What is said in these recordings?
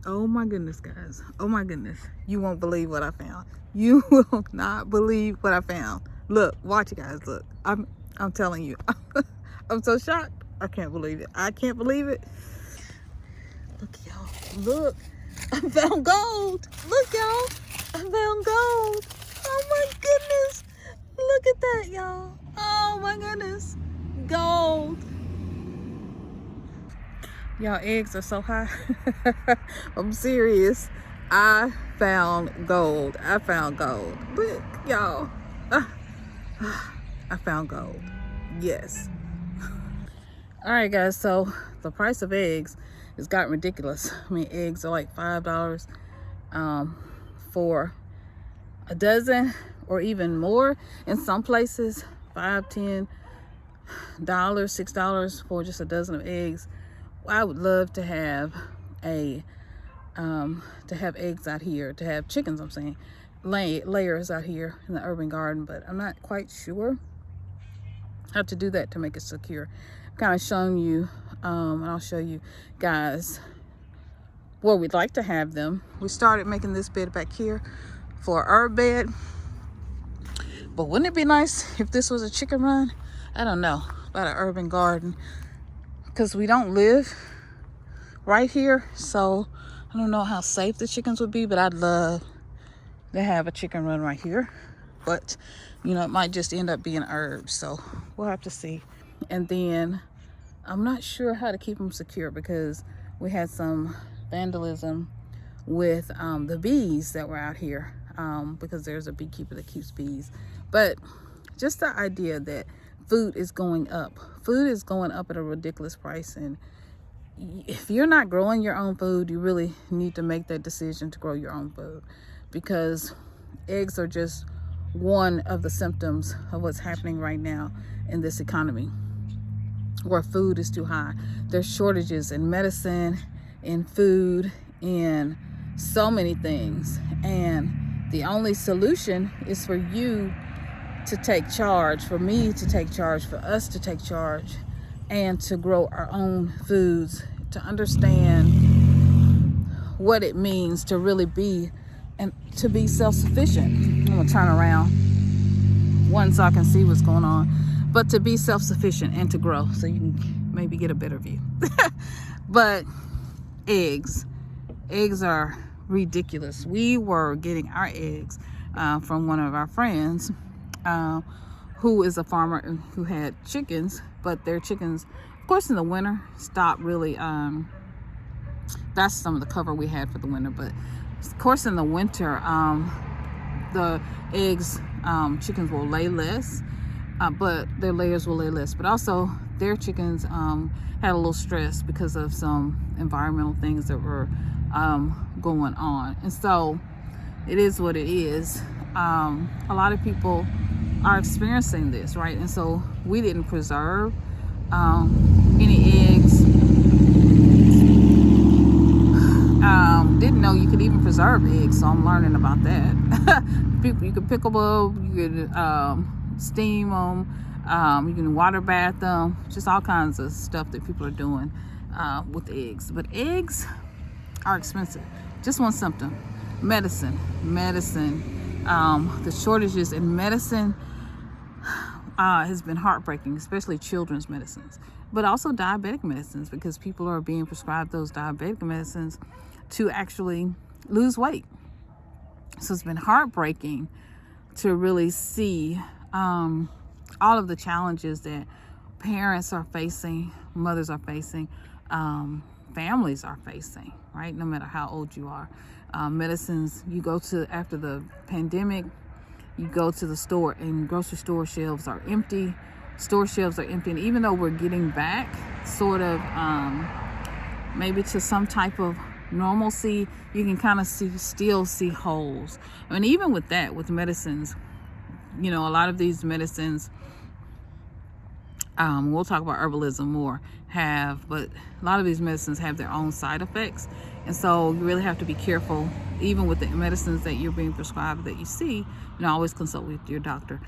Oh my goodness, guys. Oh my goodness. You won't believe what I found. You will not believe what I found. Look, watch it, guys. Look. I'm telling you. I'm so shocked. I can't believe it. I can't believe it. Look, y'all. Look. I found gold. Look, y'all. I found gold. Oh my goodness. Look at that, y'all. Oh my goodness. Gold. Y'all, eggs are so high. I'm serious. I found gold. I found gold. Look, y'all. I found gold. Yes. All right, guys. So the price of eggs has gotten ridiculous. I mean, eggs are like $5 for a dozen, or even more in some places. $5, $10, $6 for just a dozen of eggs. I would love to have eggs out here, to have chickens, I'm saying, layers out here in the urban garden, but I'm not quite sure how to do that to make it secure. I'm kind of showing you, and I'll show you guys where we'd like to have them. We started making this bed back here for our bed, but wouldn't it be nice if this was a chicken run? I don't know about an urban garden, because we don't live right here, so I don't know how safe the chickens would be, but I'd love to have a chicken run right here. But you know, it might just end up being herbs, so we'll have to see. And then I'm not sure how to keep them secure, because we had some vandalism with the bees that were out here, because there's a beekeeper that keeps bees. But just the idea that food is going up. Food is going up at a ridiculous price, and if you're not growing your own food, you really need to make that decision to grow your own food, because eggs are just one of the symptoms of what's happening right now in this economy, where food is too high. There's shortages in medicine, in food, in so many things, and the only solution is for you to take charge, for me to take charge, for us to take charge, and to grow our own foods, to understand what it means to really be, and to be self-sufficient. I'm gonna turn around one so I can see what's going on, but to be self-sufficient and to grow, so you can maybe get a better view. But eggs are ridiculous. We were getting our eggs from one of our friends, who is a farmer and who had chickens, but their chickens, of course, in the winter stopped really. That's some of the cover we had for the winter, but of course in the winter, the eggs, chickens will lay less, but their layers will lay less, but also their chickens had a little stress because of some environmental things that were going on. And so it is what it is. A lot of people are experiencing this, right? And so we didn't preserve any eggs. Didn't know you could even preserve eggs, so I'm learning about that. You could pickle them, you could steam them, you can water bath them, just all kinds of stuff that people are doing with eggs. But eggs are expensive. Just one symptom: medicine. The shortages in medicine has been heartbreaking, especially children's medicines, but also diabetic medicines, because people are being prescribed those diabetic medicines to actually lose weight. So it's been heartbreaking to really see all of the challenges that parents are facing, mothers are facing, families are facing, right? No matter how old you are. Medicines, you go to, after the pandemic, you go to the store and grocery store shelves are empty. Store shelves are empty. And even though we're getting back sort of maybe to some type of normalcy, you can kind of still see holes. I mean, even with that, with medicines, you know, a lot of these medicines, we'll talk about herbalism more, but a lot of these medicines have their own side effects. And so you really have to be careful, even with the medicines that you're being prescribed, that you see, you know, always consult with your doctor.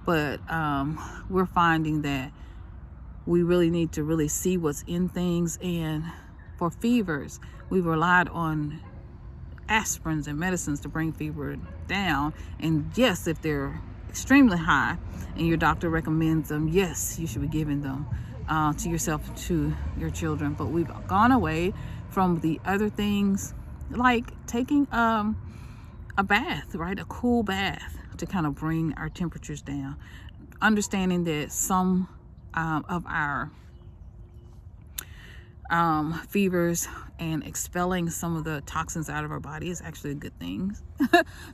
But we're finding that we really need to really see what's in things and for fevers, we've relied on aspirins and medicines to bring fever down. And yes, if they're extremely high and your doctor recommends them, yes, you should be giving them to yourself and to your children. But we've gone away from the other things, like taking a bath, right? A cool bath to kind of bring our temperatures down. Understanding that some of our fevers and expelling some of the toxins out of our body is actually a good thing.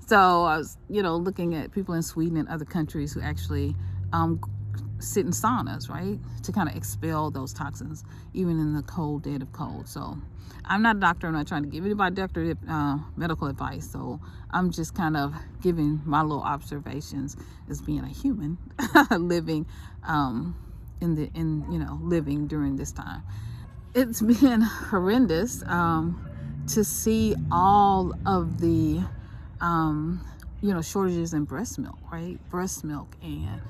So I was, looking at people in Sweden and other countries who actually sit in saunas, right, to kind of expel those toxins, even in the cold, dead of cold. So I'm not a doctor. I'm not trying to give anybody medical advice. So I'm just kind of giving my little observations as being a human living living during this time. It's been horrendous to see all of the shortages in breast milk, right? Breast milk and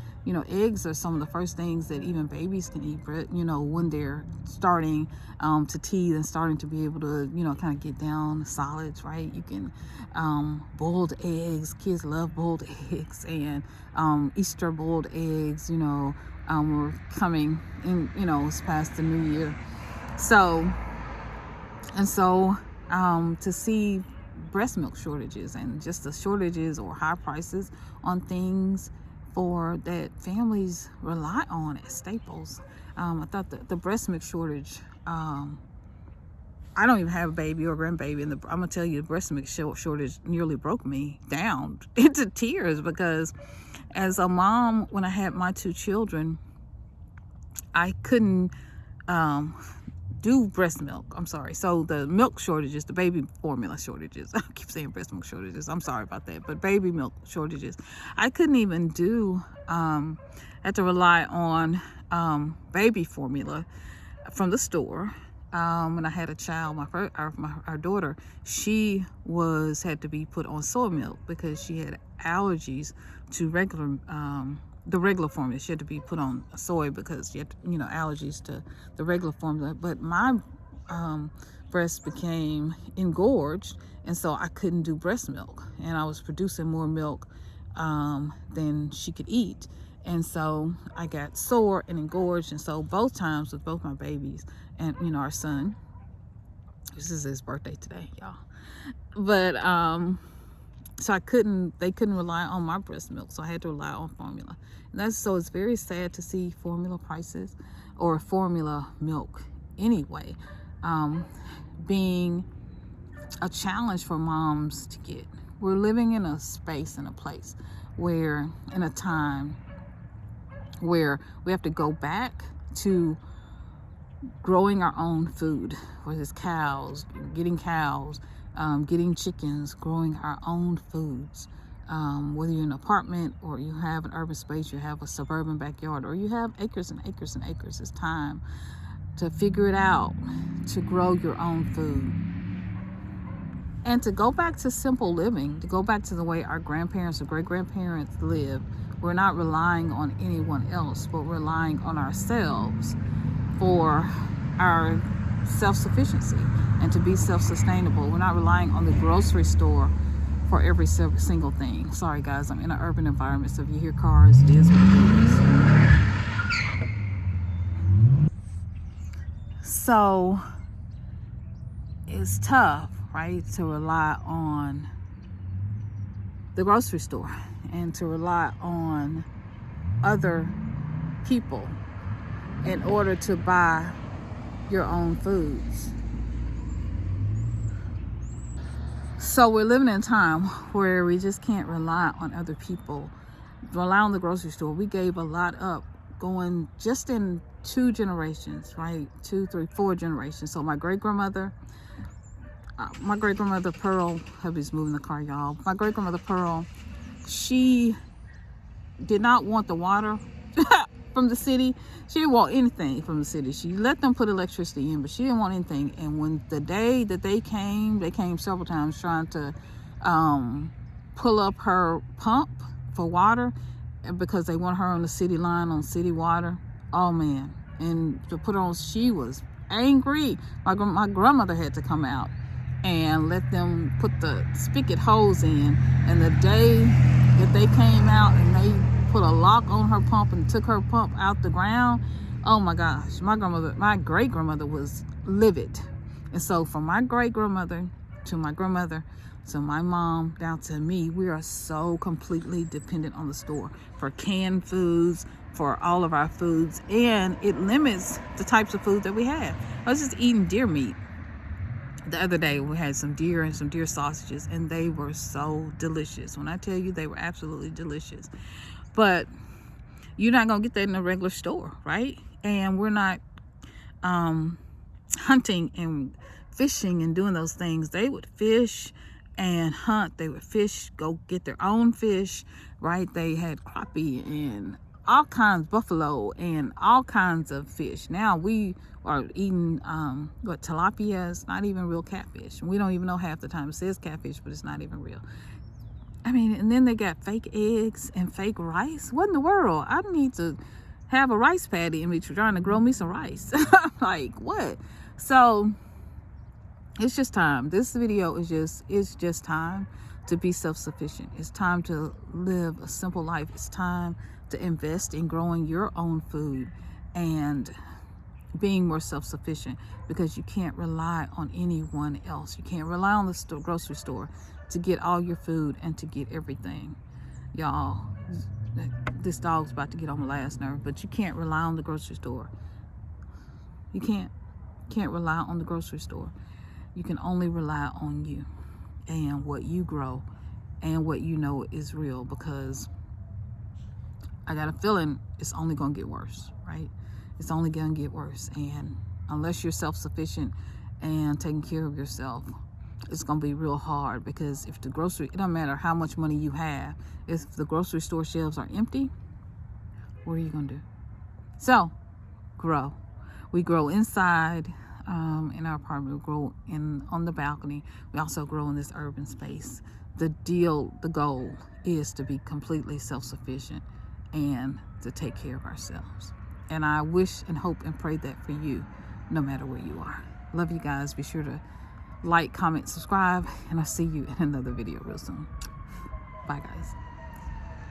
eggs are some of the first things that even babies can eat, when they're starting to teeth and starting to be able to, kind of get down solids, right? You can boiled eggs. Kids love boiled eggs, and Easter boiled eggs, we're coming in, it's past the new year. So to see breast milk shortages and just the shortages or high prices on things for that families rely on as staples. I thought the breast milk shortage, I don't even have a baby or grandbaby, and I'm gonna tell you, the breast milk shortage nearly broke me down into tears, because as a mom, when I had my 2 children, I couldn't do breast milk. I'm sorry. So the milk shortages, the baby formula shortages, I keep saying breast milk shortages, I'm sorry about that, but baby milk shortages, I couldn't even do, I had to rely on baby formula from the store. When I had a child, our daughter, she had to be put on soy milk because she had allergies to the regular formula. She had to be put on soy because she had, allergies to the regular formula. But my breast became engorged, and so I couldn't do breast milk, and I was producing more milk than she could eat. And so I got sore and engorged. And so both times with both my babies and, our son, this is his birthday today, y'all. But, so they couldn't rely on my breast milk. So I had to rely on formula. And so it's very sad to see formula prices, or formula milk anyway, being a challenge for moms to get. We're living in a space and a place in a time where we have to go back to growing our own food, whether it's getting chickens, growing our own foods. Whether you're in an apartment or you have an urban space, you have a suburban backyard, or you have acres and acres and acres, it's time to figure it out, to grow your own food. And to go back to simple living, to go back to the way our grandparents or great-grandparents lived. We're not relying on anyone else, but relying on ourselves for our self-sufficiency and to be self-sustainable. We're not relying on the grocery store for every single thing. Sorry guys, I'm in an urban environment, so if you hear cars, it is what it is. So it's tough, right, to rely on the grocery store and to rely on other people in order to buy your own foods. So we're living in a time where we just can't rely on other people, rely on the grocery store. We gave a lot up going just in 2 generations, right? 2, 3, 4 generations. So my great-grandmother Pearl, hubby's moving the car, y'all. My great-grandmother Pearl, she did not want the water from the city. She didn't want anything from the city. She let them put electricity in, but she didn't want anything. And when the day that they came several times trying to pull up her pump for water because they want her on the city line on city water. Oh man. And to put on, she was angry. My grandmother had to come out and let them put the spigot hose in. And the day that they came out and they put a lock on her pump and took her pump out the ground, oh my gosh, my great grandmother was livid. And so from my great grandmother to my grandmother to my mom down to me, we are so completely dependent on the store for canned foods, for all of our foods, and it limits the types of food that we have. I was just eating deer meat the other day. We had some deer and some deer sausages, and they were so delicious. When I tell you, they were absolutely delicious. But you're not gonna get that in a regular store, right? And we're not hunting and fishing and doing those things. They would fish and hunt. They would fish, go get their own fish, right? They had crappie and all kinds, buffalo and all kinds of fish. Now we are eating tilapia. It's not even real catfish. We don't even know half the time. It says catfish, but it's not even real. I mean, and then they got fake eggs and fake rice. What in the world? I need to have a rice paddy and be trying to grow me some rice. Like, what? So it's just time. This video is just time to be self-sufficient. It's time to live a simple life. It's time to invest in growing your own food and being more self-sufficient, because you can't rely on anyone else. You can't rely on the grocery store to get all your food and to get everything. Y'all, this dog's about to get on my last nerve, but you can't rely on the grocery store. You can't rely on the grocery store. You can only rely on you and what you grow and what you know is real, because I got a feeling it's only gonna get worse, right? It's only gonna get worse. And unless you're self-sufficient and taking care of yourself, it's gonna be real hard, because if it don't matter how much money you have, if the grocery store shelves are empty, what are you gonna do? So, grow. We grow inside in our apartment, we grow on the balcony. We also grow in this urban space. The goal is to be completely self-sufficient and to take care of ourselves. And I wish and hope and pray that for you, no matter where you are. Love you guys. Be sure to like, comment, subscribe, and I'll see you in another video real soon. Bye, guys.